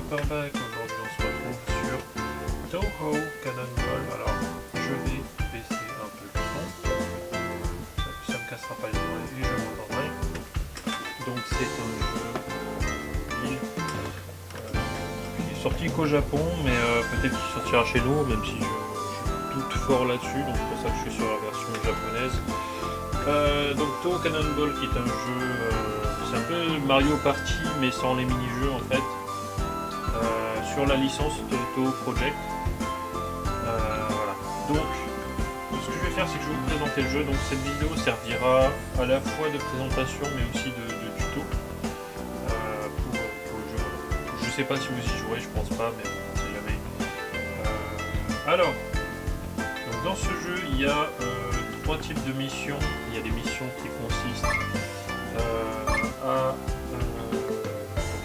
Paperback. Aujourd'hui on se retrouve sur Toho Cannonball. Alors je vais baisser un peu le son, ça ne me cassera pas les oreilles et je m'entendrai. Donc c'est un jeu qui est sorti qu'au Japon, mais peut-être qu'il sortira chez nous, même si je doute fort là-dessus, donc c'est pour ça que je suis sur la version japonaise. Donc Toho Cannonball qui est un jeu, c'est un peu Mario Party mais sans les mini-jeux en fait, sur la licence de Toho Project. Voilà. Donc ce que je vais faire, c'est que je vais vous présenter le jeu. Donc cette vidéo servira à la fois de présentation mais aussi de tuto pour le jeu. Je sais pas si vous y jouerez, je pense pas, mais on sait jamais. Alors, donc dans ce jeu il y a trois types de missions. Il y a des missions qui consistent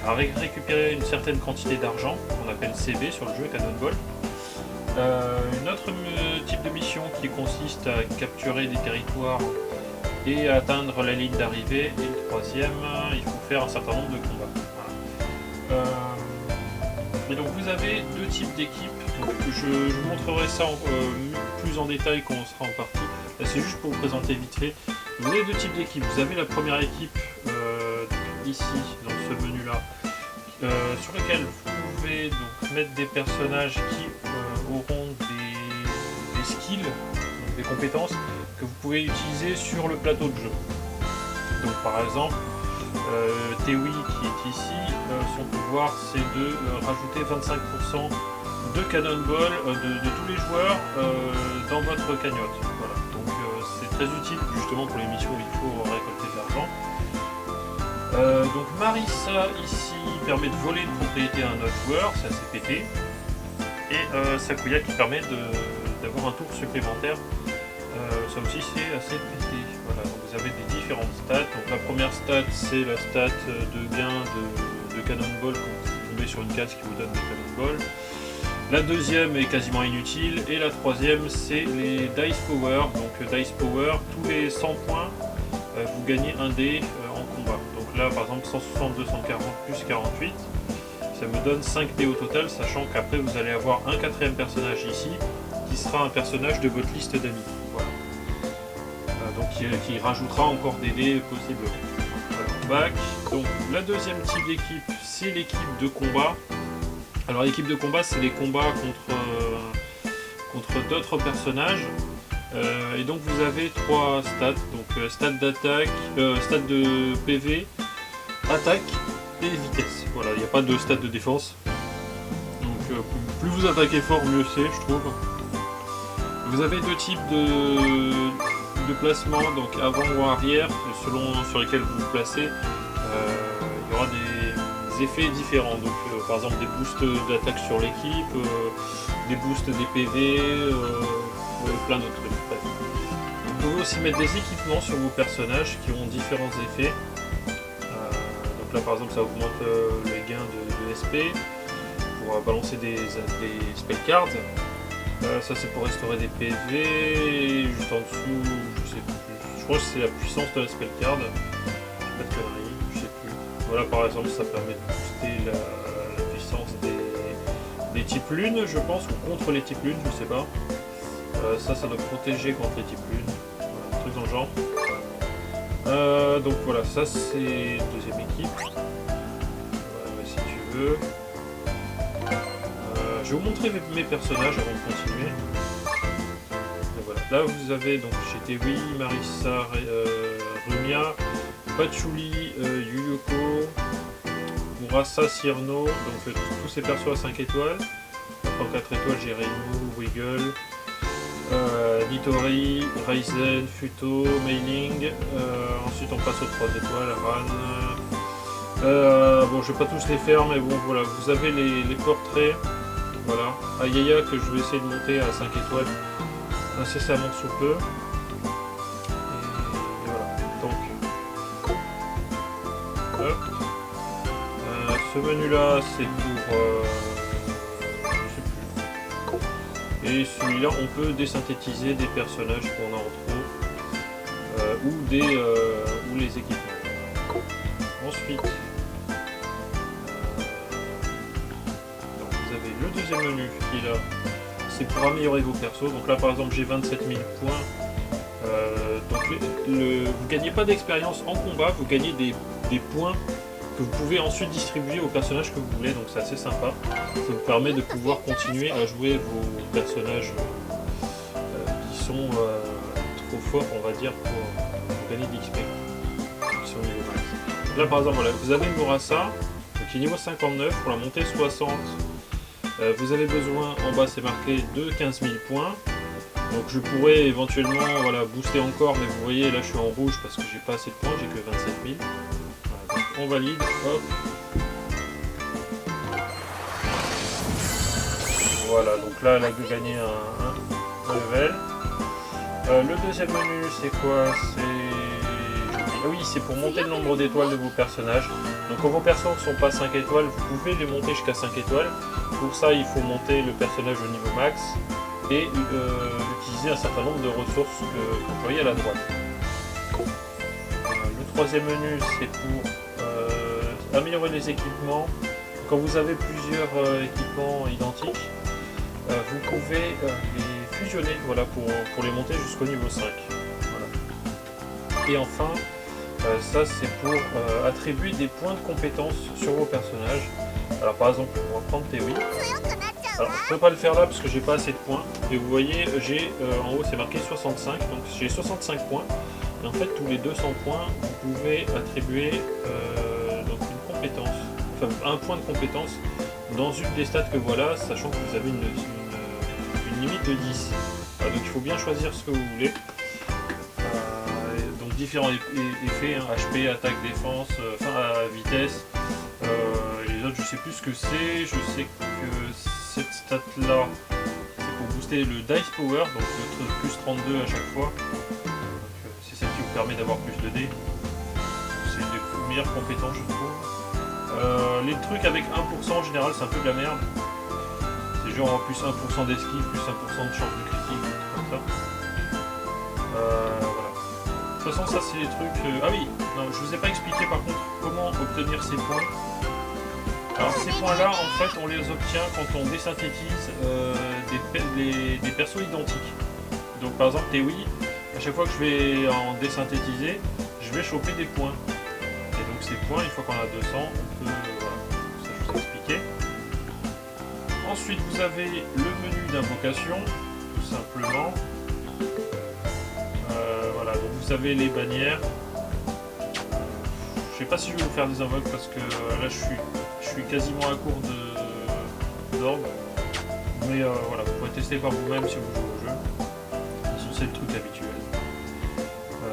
à récupérer une certaine quantité d'argent, qu'on appelle CB sur le jeu Cannonball. Une autre type de mission qui consiste à capturer des territoires et à atteindre la ligne d'arrivée. Et le troisième, il faut faire un certain nombre de combats. Voilà. Et donc vous avez deux types d'équipes. Je vous montrerai ça plus en détail quand on sera en partie. Là c'est juste pour vous présenter vite fait. Vous avez deux types d'équipes. Vous avez la première équipe ici dans ce menu là, sur lequel vous pouvez donc mettre des personnages qui auront des skills, donc des compétences que vous pouvez utiliser sur le plateau de jeu. Donc par exemple Tewi qui est ici, son pouvoir c'est de rajouter 25% de cannonball de tous les joueurs dans votre cagnotte. Voilà. Donc c'est très utile justement pour les missions où il faut récolter de l'argent. Donc Marissa ici permet de voler une propriété à un autre joueur, c'est assez pété. Et Sakuya qui permet d'avoir un tour supplémentaire, ça aussi c'est assez pété. Voilà, donc vous avez des différentes stats. Donc la première stat c'est la stat de gain de cannonball quand vous tombez sur une case qui vous donne des cannonballs. La deuxième est quasiment inutile et la troisième c'est les Dice Power. Donc Dice Power, tous les 100 points vous gagnez un dé en combat. Donc là par exemple 160, 240 plus 48, ça vous donne 5 dés au total, sachant qu'après vous allez avoir un quatrième personnage ici qui sera un personnage de votre liste d'amis. Voilà. Donc qui rajoutera encore des dés possiblement. Voilà. Back. Donc la deuxième type d'équipe c'est l'équipe de combat. Alors l'équipe de combat c'est les combats contre d'autres personnages. Et donc vous avez trois stats, donc stats d'attaque, stats de PV, attaque et vitesse. Voilà, il n'y a pas de stats de défense. Donc plus vous attaquez fort, mieux c'est, je trouve. Vous avez deux types de placement, donc avant ou arrière, selon sur lesquels vous vous placez. Il y aura des effets différents. Donc par exemple des boosts d'attaque sur l'équipe, des boosts des PV, plein d'autres trucs. Vous pouvez aussi mettre des équipements sur vos personnages qui ont différents effets. Donc là par exemple ça augmente les gains de SP pour balancer des spell cards. Ça c'est pour restaurer des PV. Juste en dessous, je sais plus. Je crois que c'est la puissance de la spell card. Pas de conneries, je sais plus. Voilà par exemple ça permet de booster la puissance des types lunes, je pense, ou contre les types lunes, je sais pas. Ça doit protéger contre les types lunes, voilà, un truc dans le genre. Donc voilà, ça c'est deuxième équipe. Ouais, si tu veux. Je vais vous montrer mes personnages avant de continuer. Et voilà. Là vous avez donc chez Tewi, Marissa, Rumia, Patchouli, Yuyuko, Murasa, Cyrano, donc tous ces persos à 5 étoiles. En 4 étoiles j'ai Reimu, Wiggle, Nitori, Raizen, Futo, Meiling. Ensuite on passe aux 3 étoiles, Ran. Bon je vais pas tous les faire mais bon voilà, vous avez les portraits. Voilà, Ayaya que je vais essayer de monter à 5 étoiles incessamment sous peu. Et voilà, donc hop. Ce menu là c'est pour je sais plus. Et celui-là on peut désynthétiser des personnages qu'on a en trop ou les équipements. Ensuite deuxième menu qui est là, c'est pour améliorer vos persos. Donc là par exemple j'ai 27 000 points. Donc vous gagnez pas d'expérience en combat, vous gagnez des points que vous pouvez ensuite distribuer aux personnages que vous voulez, donc c'est assez sympa. Ça vous permet de pouvoir continuer à jouer vos personnages qui sont trop forts, on va dire, pour gagner de l'XP, qui sont au niveau max. Donc là par exemple, voilà, vous avez Murasa, qui est niveau 59, pour la montée 60. Vous avez besoin, en bas c'est marqué, de 15 000 points. Donc je pourrais éventuellement voilà, booster encore, mais vous voyez là je suis en rouge parce que j'ai pas assez de points, j'ai que 27 000. Voilà, donc on valide, hop. Voilà, donc là elle a gagné un level. Le deuxième menu c'est quoi? Ah oui, c'est pour monter le nombre d'étoiles de vos personnages. Donc quand vos persos ne sont pas 5 étoiles, vous pouvez les monter jusqu'à 5 étoiles. Pour ça il faut monter le personnage au niveau max et utiliser un certain nombre de ressources que vous voyez à la droite. Le troisième menu c'est pour améliorer les équipements. Quand vous avez plusieurs équipements identiques, vous pouvez les fusionner voilà, pour les monter jusqu'au niveau 5. Voilà. Et enfin, ça c'est pour attribuer des points de compétence sur vos personnages. Alors par exemple, on va prendre Théoui. Alors je ne peux pas le faire là parce que j'ai pas assez de points. Et vous voyez, j'ai en haut c'est marqué 65, donc j'ai 65 points. Et en fait tous les 200 points, vous pouvez attribuer donc une compétence, enfin un point de compétence dans une des stats que voilà, sachant que vous avez une limite de 10. Donc il faut bien choisir ce que vous voulez. Donc différents effets, hein, HP, attaque, défense, vitesse. Les autres je sais plus ce que c'est, je sais que cette stat là c'est pour booster le Dice Power, donc votre plus 32 à chaque fois. C'est celle qui vous permet d'avoir plus de dés. C'est une des meilleures compétences je trouve. Les trucs avec 1% en général c'est un peu de la merde. C'est genre plus 1% d'esquive, plus 1% de chance de critique, comme ça. Voilà. De toute façon ça c'est les trucs... Ah oui, non, je vous ai pas expliqué par contre comment obtenir ces points. Alors ces points-là, en fait, on les obtient quand on désynthétise des persos identiques. Donc par exemple, Théoui, à chaque fois que je vais en désynthétiser, je vais choper des points. Et donc ces points, une fois qu'on a 200, on peut... voilà, ça je vous ai expliqué. Ensuite, vous avez le menu d'invocation, tout simplement. Voilà, donc vous avez les bannières. Je sais pas si je vais vous faire des invoques parce que là je suis quasiment à court d'ordre. Mais voilà, vous pouvez tester par vous-même si vous jouez au jeu. C'est le truc habituel.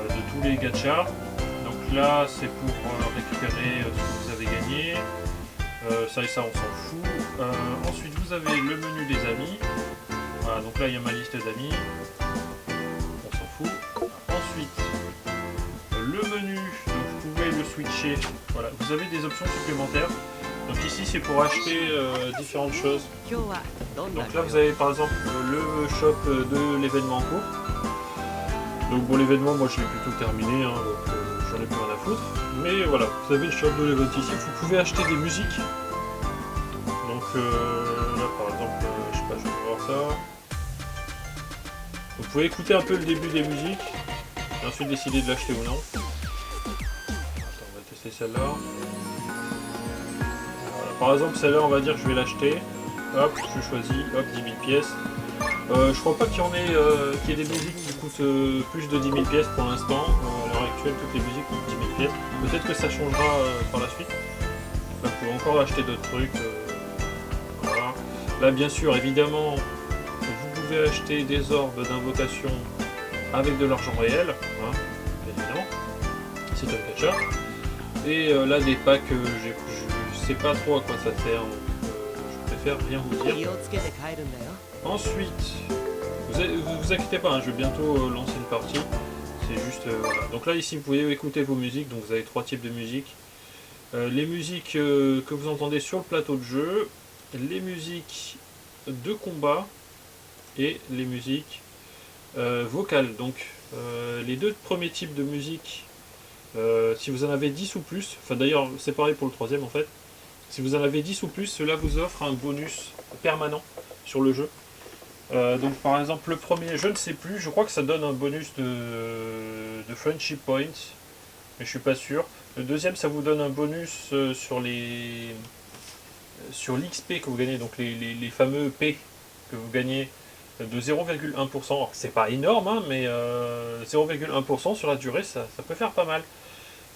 De tous les gachas. Donc là c'est pour récupérer ce que vous avez gagné. Ça et ça on s'en fout. Ensuite vous avez le menu des amis. Voilà, donc là il y a ma liste d'amis. On s'en fout. Ensuite le menu, donc vous pouvez le switcher. Voilà, vous avez des options supplémentaires. Donc ici c'est pour acheter différentes choses. Donc là vous avez par exemple le shop de l'événement en cours. Donc bon l'événement moi je l'ai plutôt terminé, hein, donc j'en ai plus rien à foutre. Mais voilà, vous avez le shop de l'événement ici, vous pouvez acheter des musiques. Donc là par exemple, je sais pas, je vais voir ça. Vous pouvez écouter un peu le début des musiques, et ensuite décider de l'acheter ou non. Attends, on va tester celle-là. Voilà, par exemple celle-là on va dire que je vais l'acheter. Hop, je choisis, hop, 10 000 pièces. Je crois pas qu'il y en ait, qu'il y ait des musiques qui coûtent plus de 10 000 pièces pour l'instant. À l'heure actuelle, toutes les musiques coûtent 10 000 pièces. Peut-être que ça changera par la suite. Là, vous pouvez encore acheter d'autres trucs. Voilà. Là, bien sûr, évidemment, vous pouvez acheter des orbes d'invocation avec de l'argent réel. Hein, bien évidemment. C'est un gacha. Et là, des packs, je sais pas trop à quoi ça sert. Je préfère rien vous dire. Ensuite, vous inquiétez pas, hein, je vais bientôt lancer une partie. C'est juste voilà. Donc là ici vous pouvez écouter vos musiques. Donc vous avez 3 types de musiques. Les musiques que vous entendez sur le plateau de jeu, les musiques de combat et les musiques vocales. Donc les deux premiers types de musique, si vous en avez 10 ou plus, enfin d'ailleurs c'est pareil pour le troisième en fait. Si vous en avez 10 ou plus, cela vous offre un bonus permanent sur le jeu. Donc par exemple le premier, je ne sais plus, je crois que ça donne un bonus de friendship points, mais je suis pas sûr. Le deuxième, ça vous donne un bonus sur l'XP que vous gagnez, donc les fameux P que vous gagnez de 0,1%. C'est pas énorme, hein, mais 0,1% sur la durée, ça peut faire pas mal.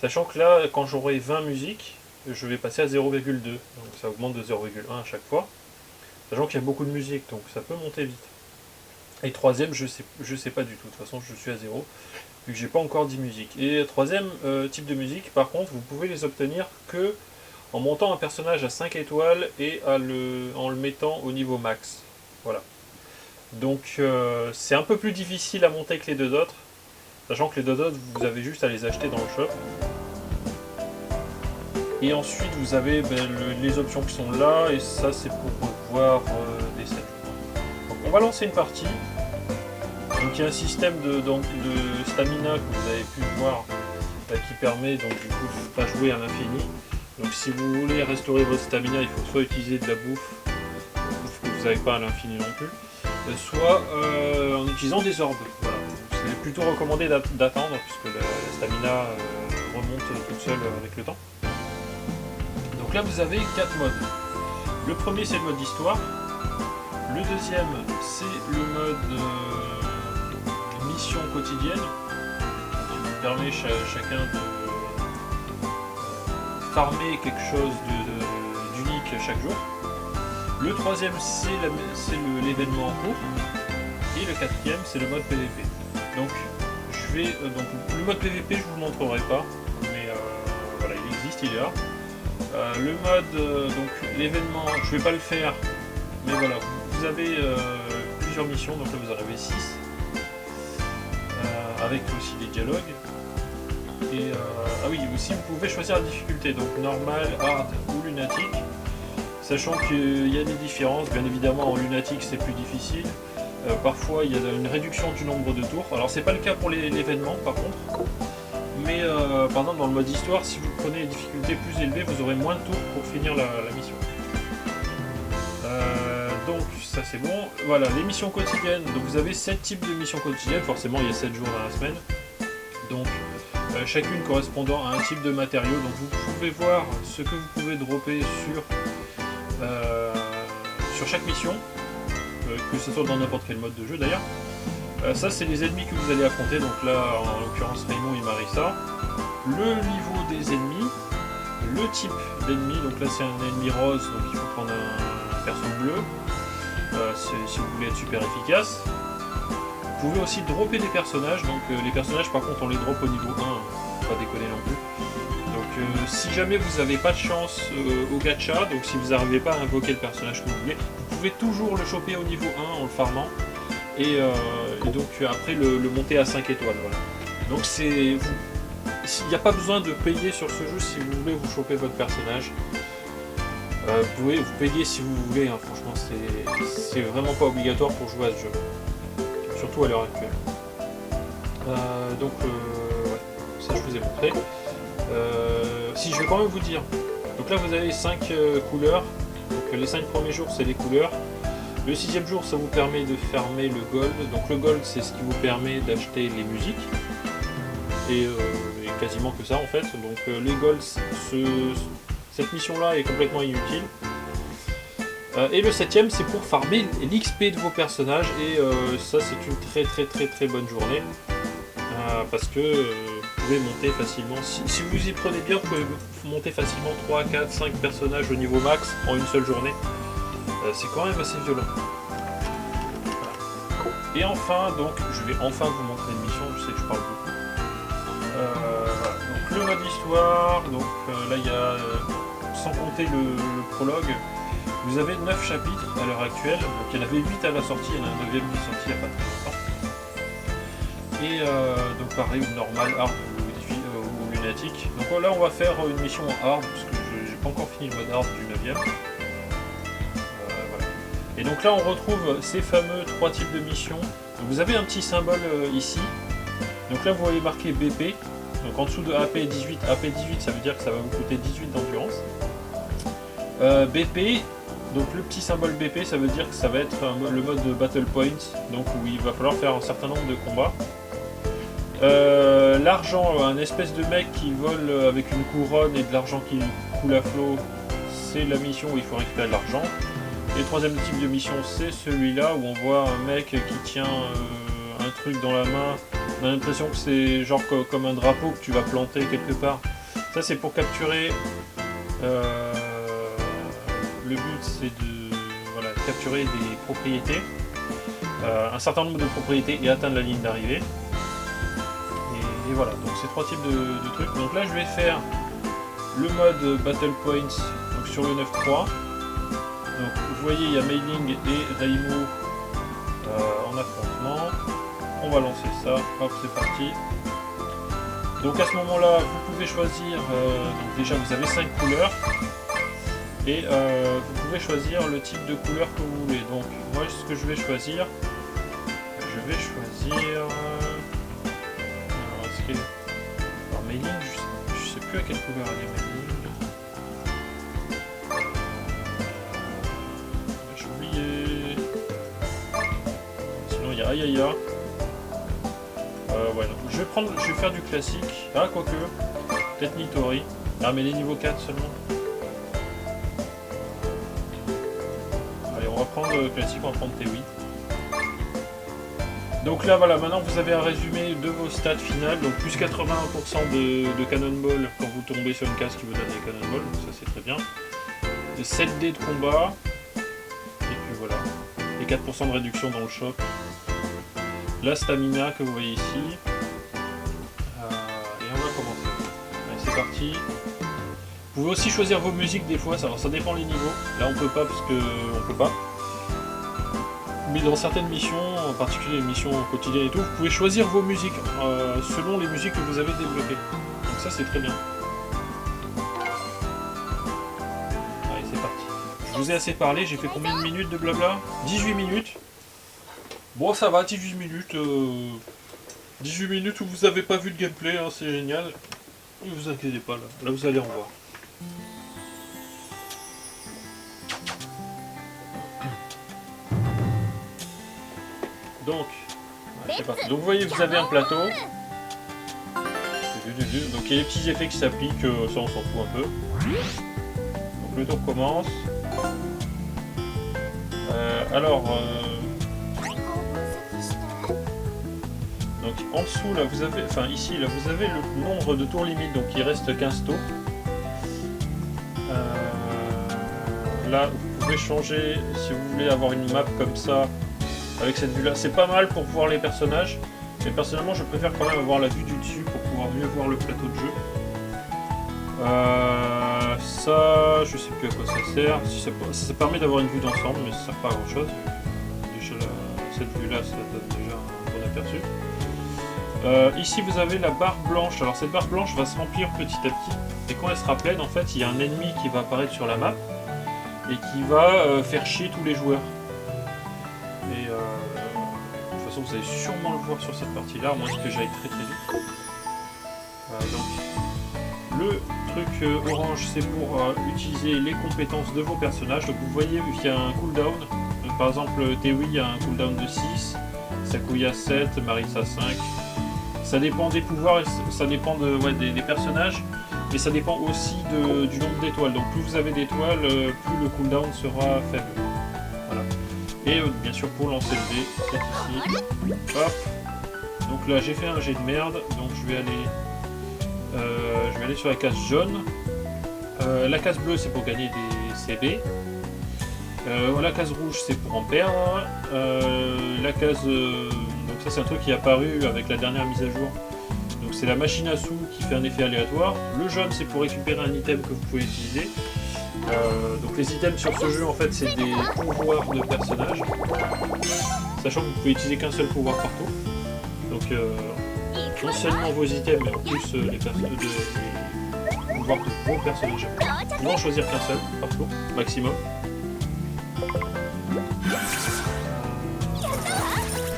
Sachant que là, quand j'aurai 20 musiques, je vais passer à 0,2. Donc ça augmente de 0,1 à chaque fois. Sachant qu'il y a beaucoup de musique, donc ça peut monter vite. Et troisième, je sais pas du tout. De toute façon, je suis à 0, vu que j'ai pas encore 10 musiques. Et troisième type de musique, par contre, vous pouvez les obtenir que en montant un personnage à 5 étoiles et en le mettant au niveau max. Voilà. Donc c'est un peu plus difficile à monter que les deux autres. Sachant que les deux autres, vous avez juste à les acheter dans le shop. Et ensuite, vous avez les options qui sont là, et ça, c'est pour voir des sets. Donc, on va lancer une partie. Donc, il y a un système de stamina que vous avez pu voir qui permet donc du coup de ne pas jouer à l'infini. Donc, si vous voulez restaurer votre stamina, il faut soit utiliser de la bouffe que vous n'avez pas à l'infini non plus, soit en utilisant des orbes. Voilà. C'est plutôt recommandé d'attendre puisque la stamina remonte toute seule avec le temps. Donc là vous avez 4 modes. Le premier c'est le mode histoire. Le deuxième c'est le mode mission quotidienne qui vous permet chacun de farmer quelque chose d'unique chaque jour. Le troisième c'est l'événement en cours. Et le quatrième c'est le mode PVP. Donc je vais donc le mode PVP je vous le montrerai pas, mais voilà, il existe, il est là. Le mode donc l'événement, je vais pas le faire, mais voilà, vous avez plusieurs missions, donc là vous en avez 6 avec aussi des dialogues. Et ah oui, aussi vous pouvez choisir la difficulté, donc normal, hard ou lunatique, sachant qu'il y a des différences. Bien évidemment en lunatique c'est plus difficile. Parfois il y a une réduction du nombre de tours. Alors c'est pas le cas pour l'événement par contre. Mais par exemple dans le mode histoire, si vous prenez les difficultés plus élevées, vous aurez moins de tours pour finir la mission. Donc ça c'est bon. Voilà, les missions quotidiennes. Donc vous avez 7 types de missions quotidiennes. Forcément il y a 7 jours dans la semaine. Donc chacune correspondant à un type de matériau. Donc vous pouvez voir ce que vous pouvez dropper sur chaque mission. Que ce soit dans n'importe quel mode de jeu d'ailleurs. Ça c'est les ennemis que vous allez affronter, donc là en l'occurrence Raymond et Marissa. Le niveau des ennemis, le type d'ennemi, donc là c'est un ennemi rose, donc il faut prendre un perso bleu si vous voulez être super efficace. Vous pouvez aussi dropper des personnages, donc les personnages par contre on les drop au niveau 1, pas déconner non plus. Donc si jamais vous n'avez pas de chance au gacha, donc si vous n'arrivez pas à invoquer le personnage que vous voulez, vous pouvez toujours le choper au niveau 1 en le farmant. Et donc après le monter à 5 étoiles. Voilà. Donc il n'y a pas besoin de payer sur ce jeu si vous voulez vous choper votre personnage. Vous pouvez vous payer si vous voulez, hein. Franchement c'est vraiment pas obligatoire pour jouer à ce jeu. Surtout à l'heure actuelle. Donc ça je vous ai montré. Si je vais quand même vous dire. Donc là vous avez 5 couleurs. Donc les 5 premiers jours c'est les couleurs. Le 6e jour, ça vous permet de farmer le gold. Donc le gold, c'est ce qui vous permet d'acheter les musiques. Et quasiment que ça en fait. Donc les golds, cette mission-là est complètement inutile. Et le 7e, c'est pour farmer l'XP de vos personnages. Et ça, c'est une très bonne journée. Parce que vous pouvez monter facilement. Si vous y prenez bien, vous pouvez monter facilement 3, 4, 5 personnages au niveau max en une seule journée. C'est quand même assez violent. Voilà. Et enfin, donc, je vais enfin vous montrer une mission, je sais que je parle beaucoup. Voilà. Donc le mode histoire, donc là il y a, sans compter le prologue, vous avez 9 chapitres à l'heure actuelle, donc il y en avait 8 à la sortie, il y en a un 9e qui est sorti il n'y a pas très longtemps. Et donc pareil, normal, hard ou lunatique. Donc là on va faire une mission en hard, parce que j'ai pas encore fini le mode hard du 9e. Et donc là on retrouve ces fameux 3 types de missions. Donc vous avez un petit symbole ici. Donc là vous voyez marqué BP. Donc en dessous de AP18, AP18 ça veut dire que ça va vous coûter 18 d'endurance. BP, donc le petit symbole BP, ça veut dire que ça va être le mode de Battle Points, donc où il va falloir faire un certain nombre de combats. L'argent, un espèce de mec qui vole avec une couronne et de l'argent qui coule à flot, c'est la mission où il faut récupérer de l'argent. Et le troisième type de mission, c'est celui-là où on voit un mec qui tient un truc dans la main. On a l'impression que c'est genre comme un drapeau que tu vas planter quelque part. Ça, c'est pour capturer. Le but, c'est de capturer des propriétés, un certain nombre de propriétés et atteindre la ligne d'arrivée. Et voilà, donc c'est trois types de trucs. Donc là, je vais faire le mode Battle Points donc sur le 9.3. Donc vous voyez, il y a Mei Ling et Daimo en affrontement. On va lancer ça, hop, c'est parti. Donc à ce moment-là, vous pouvez choisir, donc déjà vous avez 5 couleurs. Et vous pouvez choisir le type de couleur que vous voulez. Donc moi ce que je vais choisir, alors est-ce que... Alors Mei Ling, je sais plus à quelle couleur elle est Mei Ling. J'ai oublié. Sinon il y a Ayaya. Ouais, donc je vais faire du classique. Ah quoique, peut-être Nitori. Ah mais les niveaux 4 seulement. On va prendre le classique, on va prendre Tewi. Donc là voilà, maintenant vous avez un résumé de vos stats finales, donc plus 81% de Cannonball quand vous tombez sur une case qui vous donne des Cannonball, donc ça c'est très bien. 7 dés de combat, et puis voilà, et 4% de réduction dans le shop. La stamina que vous voyez ici, et on va commencer. Allez c'est parti. Vous pouvez aussi choisir vos musiques des fois, alors ça dépend les niveaux. Là on peut pas parce que on peut pas. Mais dans certaines missions, en particulier les missions quotidiennes et tout, vous pouvez choisir vos musiques selon les musiques que vous avez développées. Donc ça c'est très bien. Allez c'est parti. Je vous ai assez parlé, j'ai fait combien de minutes de blabla? 18 minutes. Bon ça va, 18 minutes. 18 minutes où vous avez pas vu de gameplay, hein, c'est génial. Ne vous inquiétez pas là vous allez en voir. Donc, c'est parti. Donc vous voyez, vous avez un plateau. Donc il y a des petits effets qui s'appliquent, ça on s'en fout un peu. Donc le tour commence. Donc en dessous là vous avez, enfin ici là vous avez le nombre de tours limite, donc il reste 15 tours. Là vous pouvez changer si vous voulez avoir une map comme ça. Avec cette vue là, c'est pas mal pour voir les personnages, mais personnellement je préfère quand même avoir la vue du dessus pour pouvoir mieux voir le plateau de jeu. Ça, je sais plus à quoi ça sert, ça permet d'avoir une vue d'ensemble, mais ça sert pas à grand chose. Déjà cette vue là, ça donne déjà un bon aperçu. Ici vous avez la barre blanche, alors cette barre blanche va se remplir petit à petit, et quand elle sera pleine en fait il y a un ennemi qui va apparaître sur la map, et qui va faire chier tous les joueurs. Et de toute façon vous allez sûrement le voir sur cette partie là, à moins que j'aille très vite. Donc le truc orange c'est pour utiliser les compétences de vos personnages. Donc vous voyez qu'il y a un cooldown. Donc, par exemple Tewi a un cooldown de 6, Sakuya 7, Marisa 5. Ça dépend des pouvoirs, et ça dépend des personnages. Et ça dépend aussi du nombre d'étoiles. Donc plus vous avez d'étoiles, plus le cooldown sera faible. Voilà. Et bien sûr pour lancer le dé, c'est ici. Hop. Donc là j'ai fait un jet de merde, donc je vais aller sur la case jaune. La case bleue c'est pour gagner des CB. La case rouge c'est pour en perdre. La case... donc ça c'est un truc qui est apparu avec la dernière mise à jour. Donc c'est la machine à sous qui fait un effet aléatoire. Le jaune c'est pour récupérer un item que vous pouvez utiliser. Donc les items sur ce jeu en fait c'est des pouvoirs de personnages, sachant que vous pouvez utiliser qu'un seul pouvoir par tour. Donc non seulement vos items mais en plus les pouvoirs de vos personnages. Vous pouvez en choisir qu'un seul par tour maximum.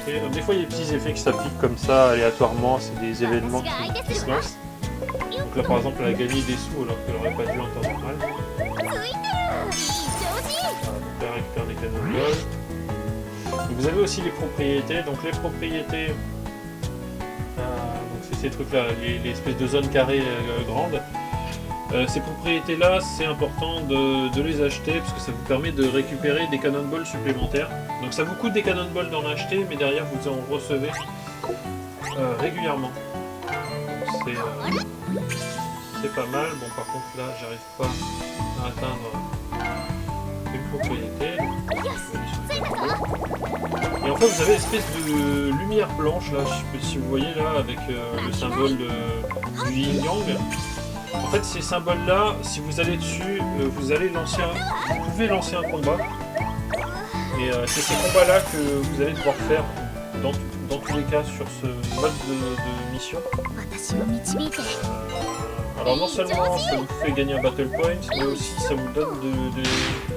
Et, donc, des fois il y a des petits effets qui s'appliquent comme ça aléatoirement, c'est des événements qui se lancent. Donc là par exemple elle a gagné des sous alors qu'elle n'aurait pas dû en temps normal. Vous avez aussi les propriétés. Donc les propriétés, donc c'est ces trucs-là, les espèces de zones carrées grandes. Ces propriétés-là, c'est important de les acheter parce que ça vous permet de récupérer des cannonballs supplémentaires. Donc ça vous coûte des cannonballs d'en acheter, mais derrière vous en recevez régulièrement. C'est pas mal. Bon, par contre là, j'arrive pas à atteindre une propriété. Et en fait, vous avez une espèce de lumière blanche là, je sais pas si vous voyez là, avec le symbole du yin-yang. En fait, ces symboles-là, si vous allez dessus, vous pouvez lancer un combat. Et c'est ces combats-là que vous allez devoir faire dans tous les cas sur ce mode de mission. Alors non seulement ça vous fait gagner un battle point, mais aussi ça vous donne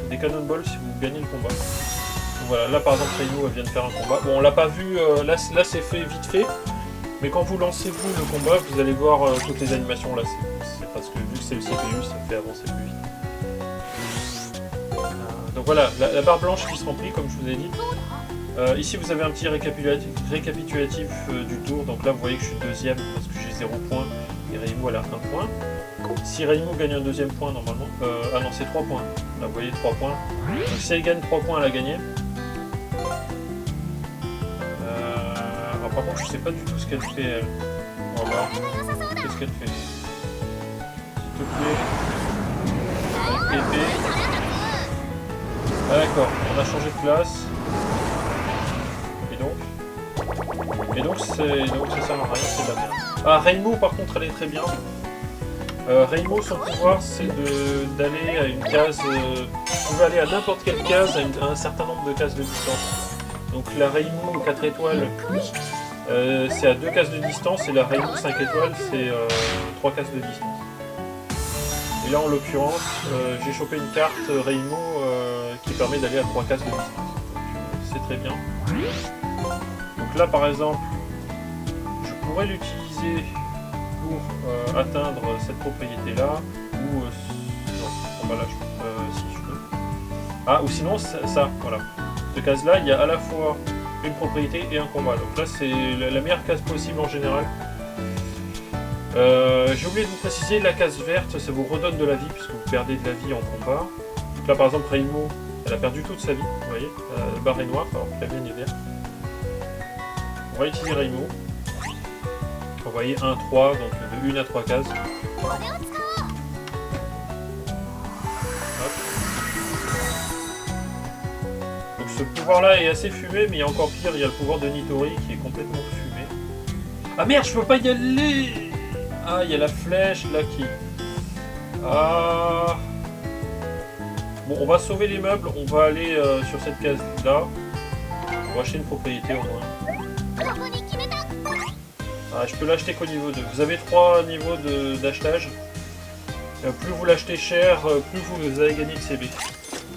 des cannonballs si vous gagnez le combat. Donc voilà, là par exemple Reimu vient de faire un combat. Bon, on l'a pas vu, là c'est fait vite fait. Mais quand vous lancez vous le combat, vous allez voir toutes les animations là. C'est parce que vu que c'est le CPU, ça fait avancer plus vite. Donc voilà, la barre blanche qui se remplit comme je vous ai dit. Ici vous avez un petit récapitulatif du tour. Donc là vous voyez que je suis deuxième parce que j'ai 0 points et Reimu elle a 1 point. Si Reimu gagne un deuxième point normalement, ah non c'est 3 points. Là vous voyez 3 points. Donc si elle gagne 3 points, elle a gagné. Par contre, je sais pas du tout ce qu'elle fait, elle. On va voir. Qu'est-ce qu'elle fait? S'il te plaît. Avec épée. Ah d'accord, on a changé de place. Et donc ça sert à rien, c'est de la merde. Ah, Reimu par contre, elle est très bien. Reimu, son pouvoir, c'est d'aller à une case... vous pouvez aller à n'importe quelle case, à un certain nombre de cases de distance. Donc la Reimu 4 étoiles... c'est à 2 cases de distance et la Reimu 5 étoiles c'est 3 cases de distance. Et là en l'occurrence j'ai chopé une carte Reimu qui permet d'aller à 3 cases de distance. C'est très bien. Donc là par exemple je pourrais l'utiliser pour atteindre cette propriété là ou non, là, si je peux. Ah ou sinon ça voilà. Cette case là il y a à la fois une propriété et un combat. Donc là c'est la meilleure case possible en général. J'ai oublié de vous préciser, la case verte ça vous redonne de la vie puisque vous perdez de la vie en combat. Donc là par exemple Reimu elle a perdu toute sa vie, vous voyez, la barre est noire alors que la mienne est verte. On va utiliser Reimu. Vous voyez 1, 3, donc de 1 à 3 cases. Ce pouvoir là est assez fumé, mais il y a encore pire, il y a le pouvoir de Nitori qui est complètement fumé. Ah merde, je peux pas y aller. Ah, il y a la flèche là qui... Ah... Bon, on va sauver les meubles, on va aller sur cette case là. On va acheter une propriété au moins. Ah, je peux l'acheter qu'au niveau 2. Vous avez 3 niveaux d'achetage. Plus vous l'achetez cher, plus vous allez gagner de CB.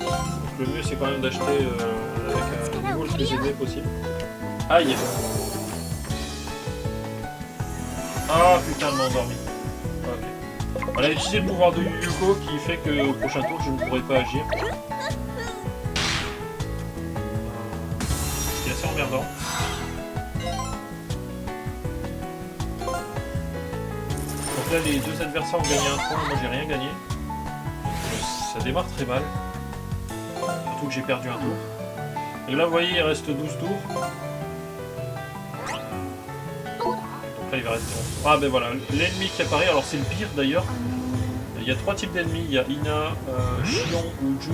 Donc le mieux c'est quand même d'acheter avec un niveau le plus élevé possible. Aïe! Ah putain, elle m'a endormi. Ok. On a utilisé le pouvoir de Yuko qui fait que au prochain tour je ne pourrai pas agir. Ce qui est assez emmerdant. Donc là les deux adversaires ont gagné un point, moi j'ai rien gagné. Ça démarre très mal. Surtout que j'ai perdu un tour. Et là vous voyez il reste 12 tours. Donc là il va rester 11 tours. Ah ben voilà, l'ennemi qui apparaît, alors c'est le pire d'ailleurs. Il y a 3 types d'ennemis, il y a Ina, Chion ou Jun.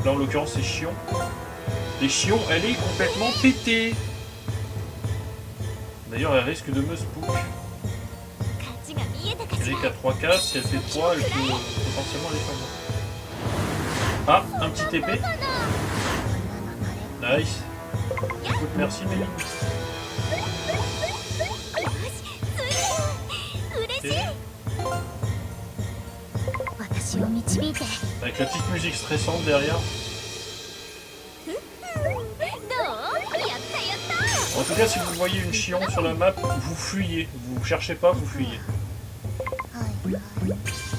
Là en l'occurrence c'est Chion. Et Chion elle est complètement pétée. D'ailleurs elle risque de me spook. Elle est qu'à 3 cases, si elle fait 3 elle peut potentiellement aller faire moi. Ah, un petit épée. Nice. Écoute, merci Mélie. Avec la petite musique stressante derrière. En tout cas, si vous voyez une Chion sur la map, vous fuyez. Vous cherchez pas, vous fuyez.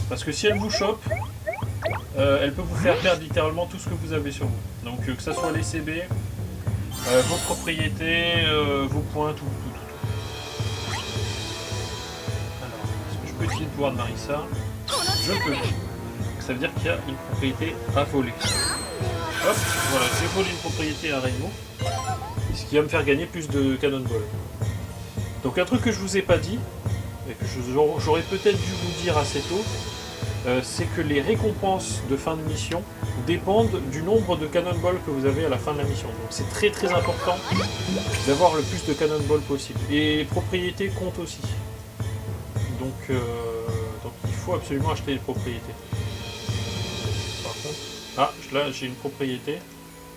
Parce que si elle vous chope, elle peut vous faire perdre littéralement tout ce que vous avez sur vous. Donc que ça soit les CB, Vos propriétés, vos points, tout. Alors, est-ce que je peux utiliser le pouvoir de Marissa? Je peux. Ça veut dire qu'il y a une propriété à voler. Hop, voilà, j'ai volé une propriété à Rainbow. Ce qui va me faire gagner plus de Cannonball. Donc un truc que je vous ai pas dit, et que j'aurais peut-être dû vous dire assez tôt, c'est que les récompenses de fin de mission dépendent du nombre de Cannonball que vous avez à la fin de la mission. Donc c'est très très important d'avoir le plus de Cannonball possible. Et les propriétés comptent aussi. Donc il faut absolument acheter les propriétés. Par contre... Ah, là j'ai une propriété.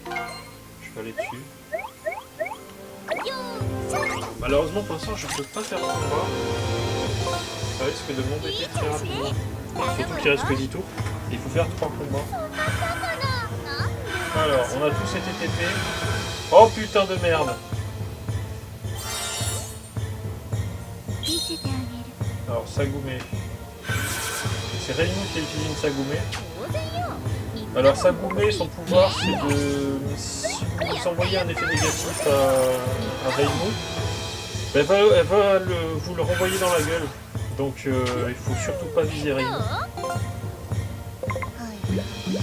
Je vais aller dessus. Malheureusement pour l'instant je peux pas faire de combat. Ça risque de m'embêter très rapidement. Surtout qu'il reste que 10 tours. Et il faut faire 3 combats. Alors, on a tous été TP. Oh putain de merde. Alors, Sagoumé. C'est Rainbow qui utilise une Sagoumé. Alors, Sagoumé, son pouvoir, c'est de... Si vous envoyez un effet négatif à Rainbow, elle va vous le renvoyer dans la gueule. Donc, il faut surtout pas viser Rainbow.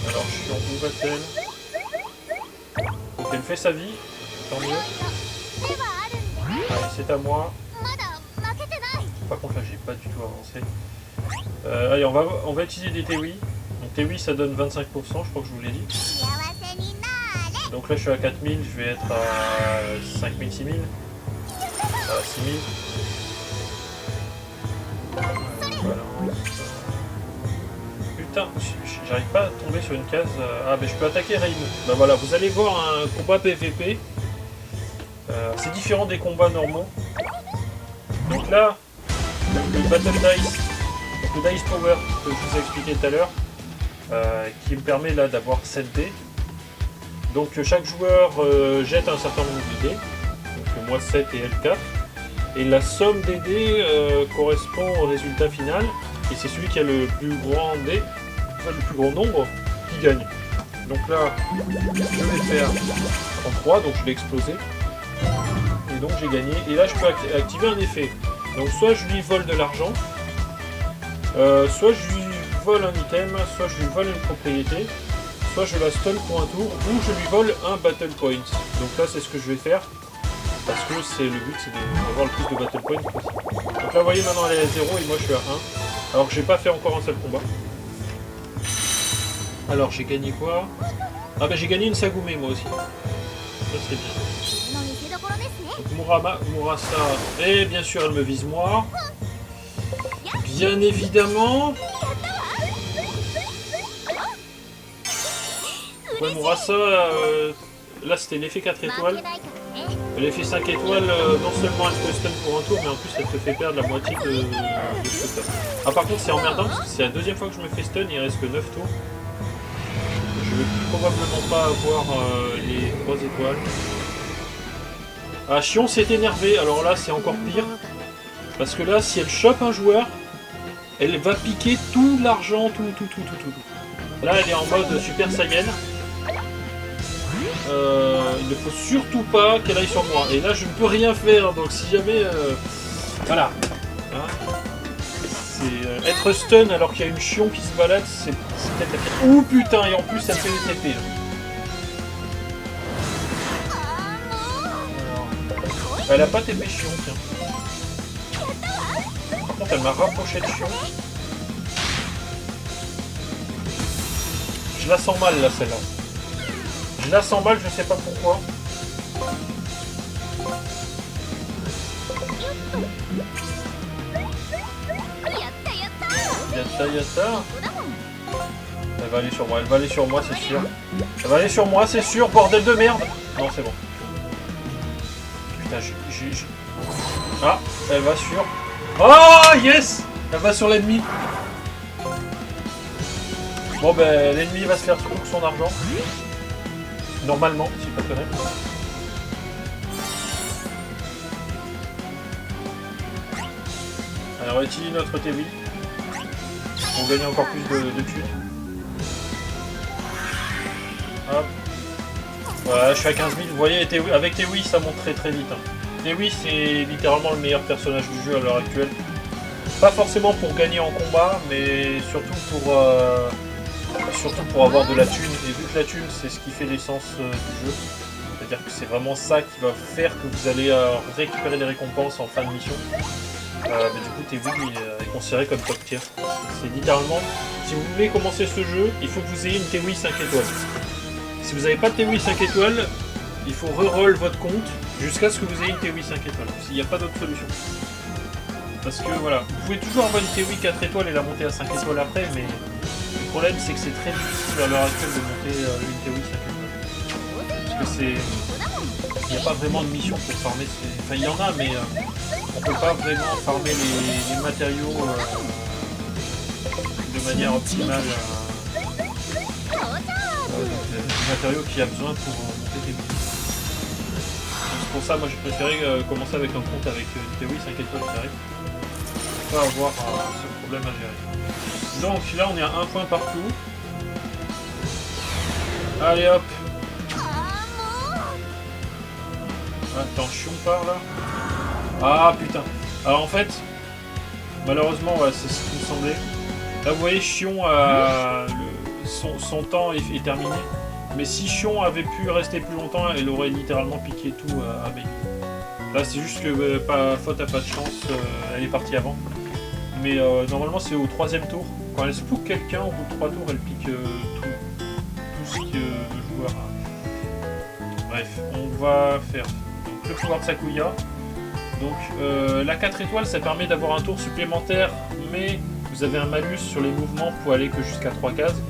Alors, je suis en où va-t-elle? Donc, elle fait sa vie. Tant mieux. Allez, c'est à moi. Par contre, là, j'ai pas du tout avancé. Allez, on va utiliser des TWI. Donc, TWI, ça donne 25%, je crois que je vous l'ai dit. Donc là, je suis à 4000, je vais être à 5000, 6000. À 6000. Voilà. Putain, j'arrive pas à tomber sur une case. Ah, ben je peux attaquer Rainbow. Ben voilà, vous allez voir un combat PVP. C'est différent des combats normaux. Donc là, le Battle Dice, donc le Dice Power que je vous ai expliqué tout à l'heure, qui me permet là d'avoir 7 dés. Donc chaque joueur jette un certain nombre de dés. Donc moi 7 et elle 4. Et la somme des dés correspond au résultat final. Et c'est celui qui a le plus grand dé, enfin, le plus grand nombre, qui gagne. Donc là, je vais faire en 3, donc je l'ai explosé. Et donc j'ai gagné. Et là, je peux activer un effet. Donc soit je lui vole de l'argent, soit je lui vole un item, soit je lui vole une propriété, soit je la stun pour un tour, ou je lui vole un battle point. Donc là, c'est ce que je vais faire. Parce que c'est le but, c'est d'avoir le plus de battle points possible. Donc là, vous voyez, maintenant elle est à 0 et moi je suis à 1. Alors que j'ai pas fait encore un seul combat. Alors j'ai gagné quoi? Ah bah j'ai gagné une Sagoumé moi aussi. Ça c'est bien. Donc Murasa, et bien sûr elle me vise moi. Bien évidemment. Ouais, Murasa, là c'était l'effet 4 étoiles. L'effet 5 étoiles, non seulement elle te stun pour un tour, mais en plus elle te fait perdre la moitié de ce stun. Ah par contre c'est emmerdant parce que c'est la deuxième fois que je me fais stun, il reste que 9 tours. Je vais probablement pas avoir les 3 étoiles. Ah Chion s'est énervé, alors là c'est encore pire. Parce que là si elle chope un joueur, elle va piquer tout l'argent, tout. Là elle est en mode Super Saiyan. Il ne faut surtout pas qu'elle aille sur moi. Et là je ne peux rien faire, donc si jamais... voilà. Hein, être stun alors qu'il y a une chion qui se balade, c'est peut-être la pire. Ouh putain, et en plus elle fait des TP. Alors, elle a pas TP chion, tiens. Par contre elle m'a rapproché de chion. Je la sens mal là celle-là. Je la sens mal, je sais pas pourquoi. Yatta. Elle va aller sur moi, c'est sûr. Elle va aller sur moi, c'est sûr, bordel de merde. Non, c'est bon. Putain, Ah, elle va sur... Oh, yes. Elle va sur l'ennemi. Bon, ben, l'ennemi va se faire tout son argent. Normalement, si pas connaître. Alors, on va utiliser notre TV pour gagner encore plus de thunes. Hop. Voilà, je suis à 15 000. Vous voyez, avec Tewi, ça monte très très vite. Hein. Tewi, c'est littéralement le meilleur personnage du jeu à l'heure actuelle. Pas forcément pour gagner en combat, mais surtout pour avoir de la thune. Et vu que la thune, c'est ce qui fait l'essence du jeu, c'est-à-dire que c'est vraiment ça qui va faire que vous allez récupérer des récompenses en fin de mission. Mais du coup, Tewi est considéré comme top tier. C'est littéralement, si vous voulez commencer ce jeu, il faut que vous ayez une Tewi 5 étoiles. Si vous n'avez pas de Tewi 5 étoiles, il faut reroll votre compte jusqu'à ce que vous ayez une Tewi 5 étoiles. Il n'y a pas d'autre solution. Parce que voilà, vous pouvez toujours avoir une Tewi 4 étoiles et la monter à 5 étoiles après, mais le problème c'est que c'est très difficile à l'heure actuelle de monter une Tewi 5 étoiles. Parce que c'est... Il n'y a pas vraiment de mission pour farmer ces... Enfin, il y en a, mais on peut pas vraiment farmer les matériaux de manière optimale. Les matériaux qu'il y a besoin pour monter des missions. C'est pour ça, moi j'ai préféré commencer avec un compte avec une Tewi 5 étoiles qui arrive. Pour pas avoir ce problème à gérer. Donc là on est à 1 point partout. Allez hop. Attends, Chion part là. Ah putain. Alors en fait, malheureusement, voilà, c'est ce qui me semblait. Là vous voyez, Chion, son temps est terminé. Mais si Chion avait pu rester plus longtemps, elle aurait littéralement piqué tout à Baby. Là c'est juste que faute à pas de chance, elle est partie avant. Mais normalement c'est au 3e tour. Quand elle spook quelqu'un, au bout de 3 tours, elle pique tout ce que le joueur a. Bref, on va faire donc, le pouvoir de Sakuya. Donc la 4 étoiles, ça permet d'avoir un tour supplémentaire, mais vous avez un malus sur les mouvements pour aller que jusqu'à 3 cases.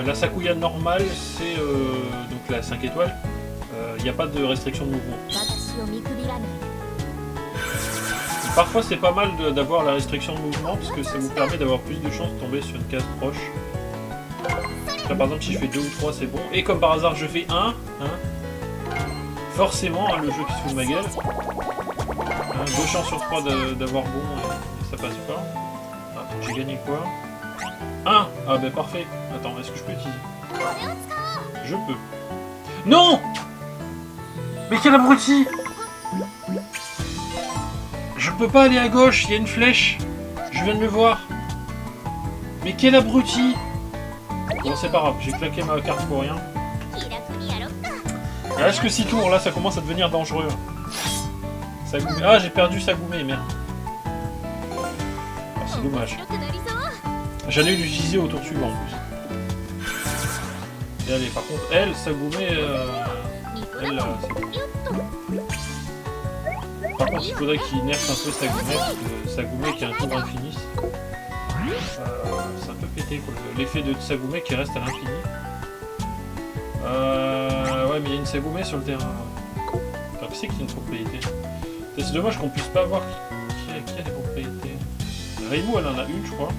La Sakuya normale, c'est donc la 5 étoiles. Il n'y a pas de restriction de mouvement. Parfois c'est pas mal d'avoir la restriction de mouvement parce que ça vous permet d'avoir plus de chances de tomber sur une case proche. Là par exemple si je fais 2 ou 3 c'est bon. Et comme par hasard je fais 1, hein, forcément hein, le jeu qui se fout de ma gueule. Hein, 2 chances sur 3 d'avoir bon et ça passe pas. Ah, j'ai gagné quoi? 1. Ah bah parfait. Attends, est-ce que je peux utiliser? Je peux. Non! Mais quel abruti! Je peux pas aller à gauche, il y a une flèche. Je viens de le voir. Mais quel abruti! Bon, c'est pas grave, j'ai claqué ma carte pour rien. Il reste que 6 tours, là ça commence à devenir dangereux. Sagoumé. Ah, j'ai perdu Sagoumé, merde. Ah, c'est dommage. J'allais l'utiliser au tour suivant en plus. Et allez, par contre, elle, Sagoumé, elle, c'est bon. Par contre, il faudrait qu'il nerfe un peu Sagoumé, parce que Sagoumé qui a un tour infini, c'est un peu pété quoi. L'effet de Sagoumé qui reste à l'infini. Ouais, mais il y a une Sagoumé sur le terrain. Alors, qui c'est qui a une propriété? C'est dommage qu'on puisse pas voir qui a des propriétés. Reimu, elle en a une, je crois.